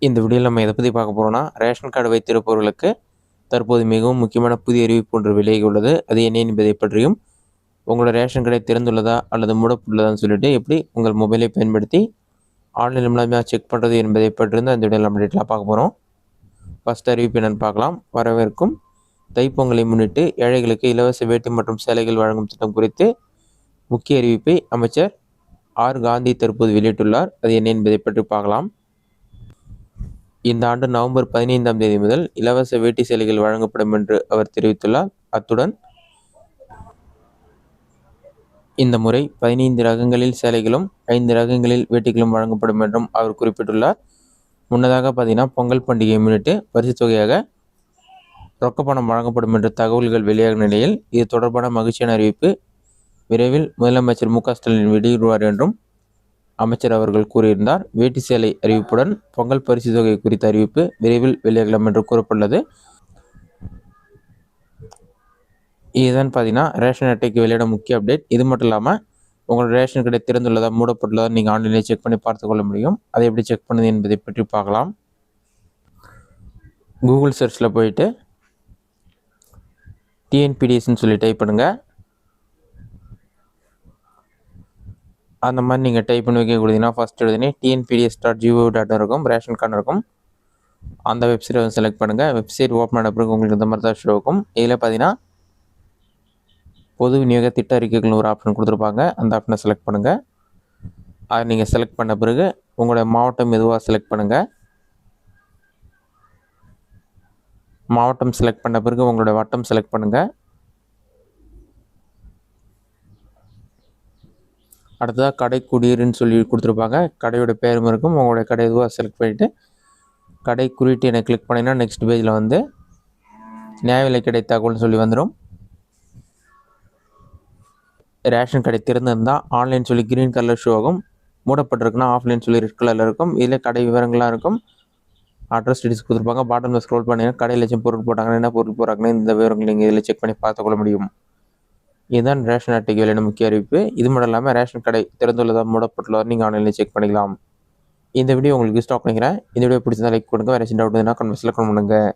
இந்த வீடியோவில் நம்ம எதை பற்றி பார்க்க போகிறோம்னா, ரேஷன் கார்டு வைத்திருப்பவர்களுக்கு தற்போது மிகவும் முக்கியமான புதிய அறிவிப்பு ஒன்று வெளியாகி உள்ளது. அது என்ன என்பதை பற்றியும், உங்களோட ரேஷன் கடை திறந்துள்ளதா அல்லது மூடப்பட்டுள்ளதான்னு சொல்லிட்டு எப்படி உங்கள் மொபைலை பயன்படுத்தி ஆன்லைன் மூலமாக செக் பண்ணுறது என்பதை பற்றிருந்து அந்த வீடியோவில் நம்ம டீட்டெயிலாக பார்க்க போகிறோம். ஃபஸ்ட் அறிவிப்பு என்னென்னு பார்க்கலாம். வரவேற்கும் தைப்பொங்கலை முன்னிட்டு ஏழைகளுக்கு இலவச வேட்டி மற்றும் சேலைகள் வழங்கும் திட்டம் குறித்து முக்கிய அறிவிப்பை அமைச்சர் ஆர் காந்தி தற்போது வெளியிட்டுள்ளார். அது என்ன என்பதை பற்றி பார்க்கலாம். இந்த ஆண்டு நவம்பர் 15ஆம் தேதி முதல் இலவச வேட்டி சேலைகள் வழங்கப்படும் என்று அவர் தெரிவித்துள்ளார். அத்துடன் இந்த முறை 15 ரகங்களில் சேலைகளும் 5 ரகங்களில் வேட்டிகளும் வழங்கப்படும் என்றும் அவர் குறிப்பிட்டுள்ளார். முன்னதாக பார்த்தீங்கன்னா, பொங்கல் பண்டிகையை முன்னிட்டு பரிசு தொகையாக ரொக்க பணம் வழங்கப்படும் என்ற தகவல்கள் வெளியாகும் நிலையில் இது தொடர்பான மகிழ்ச்சியான அறிவிப்பு விரைவில் முதலமைச்சர் மு க ஸ்டாலின் வெளியிடுவார் என்றும் அமைச்சர் அவர்கள் கூறியிருந்தார். வேட்டி சேலை அறிவிப்புடன் பொங்கல் பரிசு தொகை குறித்த அறிவிப்பு விரைவில் வெளியாகலாம் என்று கூறப்பட்டுள்ளது. இதுதான் பார்த்தீங்கன்னா ரேஷன் அட்டைக்கு வெளியிட முக்கிய அப்டேட். இது மட்டும் இல்லாமல் உங்களோட ரேஷன் கடை திறந்துள்ளதா மூடப்பட்டுள்ளதா நீங்கள் ஆன்லைனில் செக் பண்ணி பார்த்து கொள்ள முடியும். அதை எப்படி செக் பண்ணுது என்பதை பற்றி பார்க்கலாம். கூகுள் சர்ச்சில் போயிட்டு டிஎன்பிடிஎஸ்ன்னு சொல்லி டைப் பண்ணுங்கள். அந்த மாதிரி நீங்கள் டைப் பண்ணி வைக்க கொடுத்தீங்கன்னா ஃபஸ்ட் எழுதினே tnpds.gov.in இருக்கும், ரேஷன் கார்டு இருக்கும். அந்த வெப்சைட்டை வந்து செலக்ட் பண்ணுங்கள். வெப்சைட் ஓப்பன் ஆன பிறகு உங்களுக்கு இந்த மாதிரி தான் ஷோ இருக்கும். இதில் பார்த்தீங்கன்னா பொது விநியோக திட்ட அறிக்கைகள்னு ஒரு ஆப்ஷன் கொடுத்துருப்பாங்க. அந்த ஆப்ஷனை செலக்ட் பண்ணுங்கள். அதை நீங்கள் செலக்ட் பண்ண பிறகு உங்களோட மாவட்டம் எதுவாக செலக்ட் பண்ணுங்கள். மாவட்டம் செலக்ட் பண்ண பிறகு உங்களோட வட்டம் செலக்ட் பண்ணுங்கள். அடுத்ததாக கடை குடியிருன்னு சொல்லி கொடுத்துருப்பாங்க. கடையோட பேரும் இருக்கும். உங்களோட கடை எதுவாக செலக்ட் பண்ணிவிட்டு கடை குறியீட்டு என்னை கிளிக் பண்ணிங்கன்னா நெக்ஸ்ட் பேஜில் வந்து நியாய விலை கடை தகவல்னு சொல்லி வந்துடும். ரேஷன் கடை திறந்திருந்தால் ஆன்லைன் சொல்லி க்ரீன் கலர் ஷோ ஆகும். மூடப்பட்டிருக்குன்னா ஆஃப்லைன் சொல்லி ரெட் கலரில் இருக்கும். இதில் கடை விவரங்கள்லாம் இருக்கும். அட்ரஸ் டீட்டெயில்ஸ் கொடுத்துருப்பாங்க. பாட்டமில் ஸ்க்ரோல் பண்ணிங்கன்னா கடையில் லட்சம் பொருள் போட்டாங்கன்னா என்ன பொருள் போடுறாங்கன்னா இந்த விவரங்கள் நீங்கள் இதில் செக் பண்ணி பார்த்துக்கொள்ள முடியும். இதுதான் ரேஷன் அட்டைக்கு வெளியான முக்கிய அறிவிப்பு. இது மட்டும் இல்லாமல் ரேஷன் கடை திறந்துள்ளதா மூடப்பட்டுள்ளதா நீங்கள் ஆன்லைனில் செக் பண்ணிக்கலாம். இந்த வீடியோ உங்களுக்கு ஸ்டாக் பண்ணிக்கிறேன். இந்த வீடியோ பிடிச்சதா லைக் கொடுங்க. வேறு சின்ன டவுட் இருந்தால் கமெண்ட்ஸில் கமெண்ட் பண்ணுங்கள்.